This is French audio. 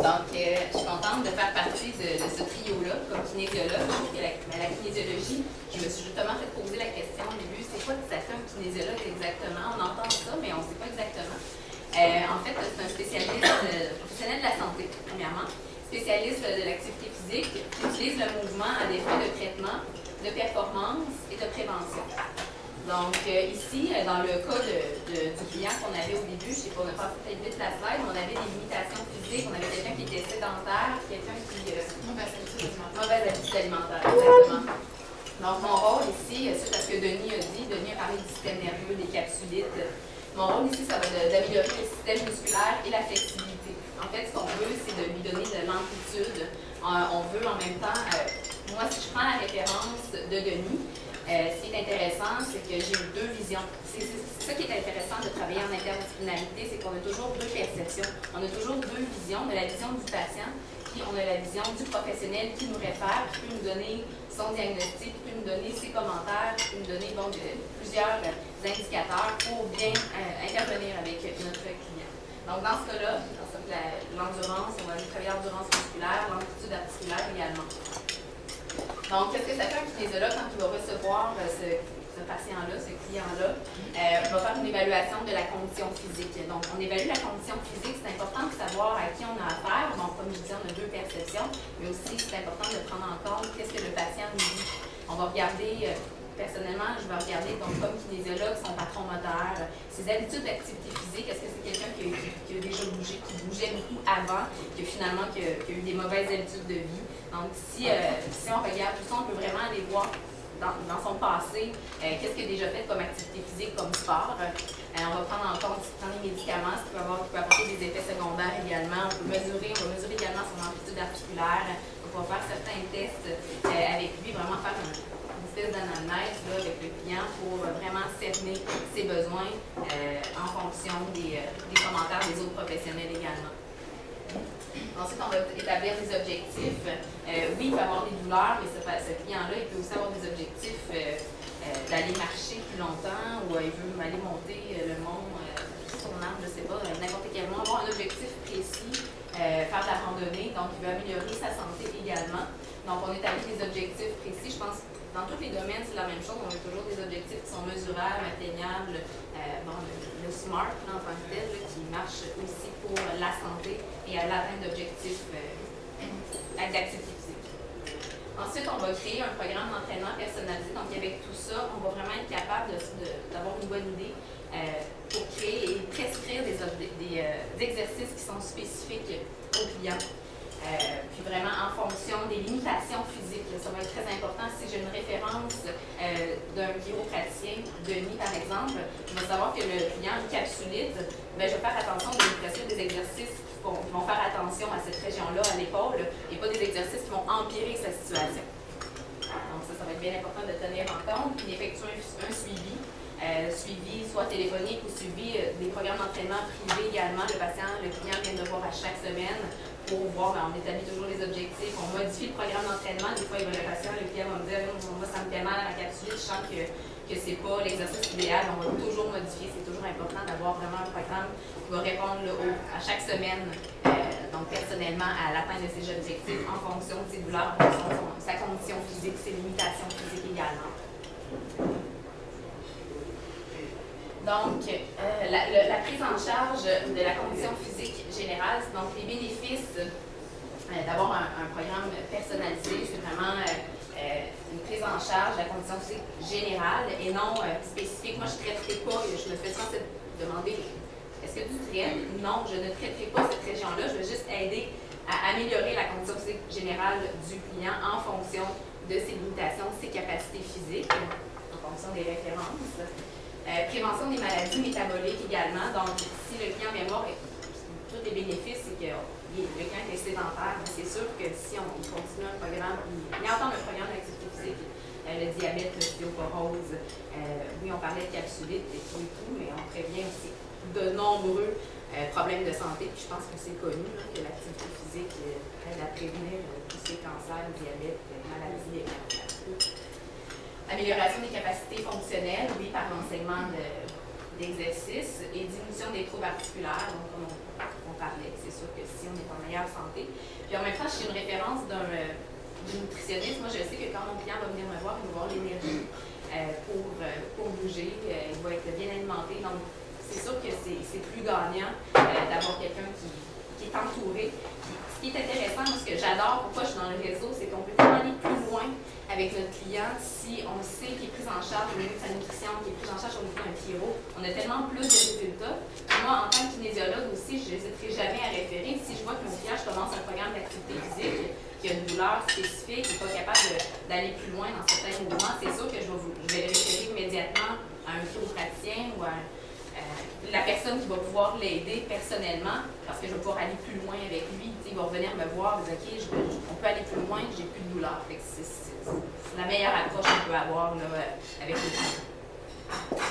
Donc, je suis contente de faire partie de ce trio-là comme kinésiologue. La kinésiologie, je me suis justement fait poser la question au début, c'est quoi que ça fait un kinésiologue exactement? On entend ça, mais on ne sait pas exactement. En fait, c'est un spécialiste professionnel de la santé, premièrement, spécialiste de l'activité physique, qui utilise le mouvement à des fins de traitement, de performance et de prévention. Donc, ici, dans le cas du client qu'on avait au début, je ne sais pas, on a pas fait vite la slide, mais on avait des limitations physiques, on avait quelqu'un qui était sédentaire, quelqu'un qui... mauvaise habitude alimentaire, exactement. Donc, mon rôle ici, suite à ce que Denis a dit, Denis a parlé du système nerveux, des capsulites. Mon rôle ici, ça va être d'améliorer le système musculaire et la flexibilité. En fait, ce qu'on veut, c'est de lui donner de l'amplitude. On veut en même temps, moi, si je prends la référence de Denis, ce qui est intéressant, c'est que j'ai eu deux visions. C'est ça qui est intéressant de travailler en interdisciplinarité, c'est qu'on a toujours deux perceptions. On a toujours deux visions. On a la vision du patient, puis on a la vision du professionnel qui nous réfère, qui peut nous donner son diagnostic, qui peut nous donner ses commentaires, qui peut nous donner donc, plusieurs indicateurs pour bien intervenir avec notre client. Donc, dans ce cas-là, l'endurance, on va travailler l'endurance musculaire, l'amplitude articulaire également. Donc, qu'est-ce que ça fait un kinésiologue quand il va recevoir ce patient-là, ce client-là? On va faire une évaluation de la condition physique. Donc, on évalue la condition physique. C'est important de savoir à qui on a affaire. Donc, comme je disais, on a deux perceptions, mais aussi c'est important de prendre en compte qu'est-ce que le patient nous dit. On va regarder, personnellement, je vais regarder donc, comme kinésiologue son patron moteur, ses habitudes d'activité physique. Est-ce que c'est quelqu'un qui a déjà bougé, qui bougeait beaucoup avant, qui a eu des mauvaises habitudes de vie? Donc, si on regarde tout ça, on peut vraiment aller voir dans son passé qu'est-ce qu'il a déjà fait comme activité physique, comme sport. On va prendre en compte les médicaments, ce qui peut apporter des effets secondaires également. On va mesurer également son amplitude articulaire. On va faire certains tests avec lui, vraiment faire une espèce d'anamnèse avec le client pour vraiment cerner ses besoins en fonction des commentaires des autres professionnels également. Ensuite, on va établir des objectifs. Oui, il peut avoir des douleurs, mais ce client-là, il peut aussi avoir des objectifs d'aller marcher plus longtemps ou il veut aller monter le mont sur un arbre, je ne sais pas, n'importe quel mont, avoir un objectif précis, faire de la randonnée, donc il veut améliorer sa santé également. Donc, on établit des objectifs précis. Je pense que dans tous les domaines, c'est la même chose. On a toujours des objectifs qui sont mesurables, atteignables. Le SMART en tant que tel, qui marche aussi pour la santé et à l'atteinte d'objectifs d'activité physique. Ensuite, on va créer un programme d'entraînement personnalisé. Donc, avec tout ça, on va vraiment être capable d'avoir une bonne idée pour créer et prescrire des exercices qui sont spécifiques aux clients. Puis vraiment en fonction des limitations physiques. Là, ça va être très important. Si j'ai une référence d'un chiropraticien, Denis par exemple, je vais savoir que le client a une capsulite, bien, je vais faire attention de lui prescrire des exercices qui vont faire attention à cette région-là, à l'épaule, et pas des exercices qui vont empirer sa situation. Donc ça va être bien important de tenir en compte, puis d'effectuer un suivi. Suivi soit téléphonique ou suivi des programmes d'entraînement privés également. Le client vient de voir à chaque semaine pour voir, on établit toujours les objectifs, on modifie le programme d'entraînement. Des fois, il va le patient, le client va me dire, moi, ça me fait mal à la capsule, je sens que c'est pas l'exercice idéal. On va toujours modifier. C'est toujours important d'avoir vraiment un programme qui va répondre à chaque semaine, donc personnellement, à l'atteinte de ses objectifs en fonction de ses douleurs, en fonction de sa condition physique, ses limitations physiques également. Donc, la prise en charge de la condition physique générale, donc les bénéfices d'avoir un programme personnalisé, c'est vraiment une prise en charge de la condition physique générale et non spécifique. Moi, je ne traiterai pas, je me fais souvent demander, est-ce que tu traites? Non, je ne traiterai pas cette région-là, je vais juste aider à améliorer la condition physique générale du client en fonction de ses limitations, ses capacités physiques, en fonction des références. Prévention des maladies métaboliques également. Donc, si le client vient voir, tous les bénéfices, c'est que le client est sédentaire. C'est sûr que si on continue un programme, il entend un programme d'activité physique, le diabète, l'ostéoporose, oui, on parlait de capsulite et tout, mais on prévient aussi de nombreux problèmes de santé. Puis je pense que c'est connu que l'activité physique aide à prévenir tout ce qui est cancer, diabète, maladies cardiaques. Amélioration des capacités fonctionnelles, oui, par l'enseignement d'exercice et diminution des troubles articulaires, donc comme on parlait, c'est sûr que si on est en meilleure santé. Puis en même temps, je suis une référence d'une nutritionniste. Moi, je sais que quand mon client va venir me voir, il va avoir l'énergie pour bouger, il va être bien alimenté. Donc, c'est sûr que c'est plus gagnant d'avoir quelqu'un qui est entouré. Ce qui est intéressant, moi, ce que j'adore, pourquoi je suis dans le réseau, c'est qu'on peut tellement aller plus loin avec notre client si on sait qu'il est pris en charge au niveau de sa nutrition, qu'il est pris en charge au niveau d'un chiro. On a tellement plus de résultats. Moi, en tant que kinésiologue aussi, je n'hésiterai jamais à référer. Si je vois que mon client, je commence un programme d'activité physique, qu'il a une douleur spécifique, qu'il n'est pas capable d'aller plus loin dans certains mouvements, c'est sûr que je vais le référer immédiatement à un chiropraticien ou à la personne qui va pouvoir l'aider personnellement, parce que je vais pouvoir aller plus loin avec lui. Il va revenir me voir et dire OK, on peut aller plus loin, j'ai plus de douleur. C'est la meilleure approche qu'on peut avoir là, avec le client.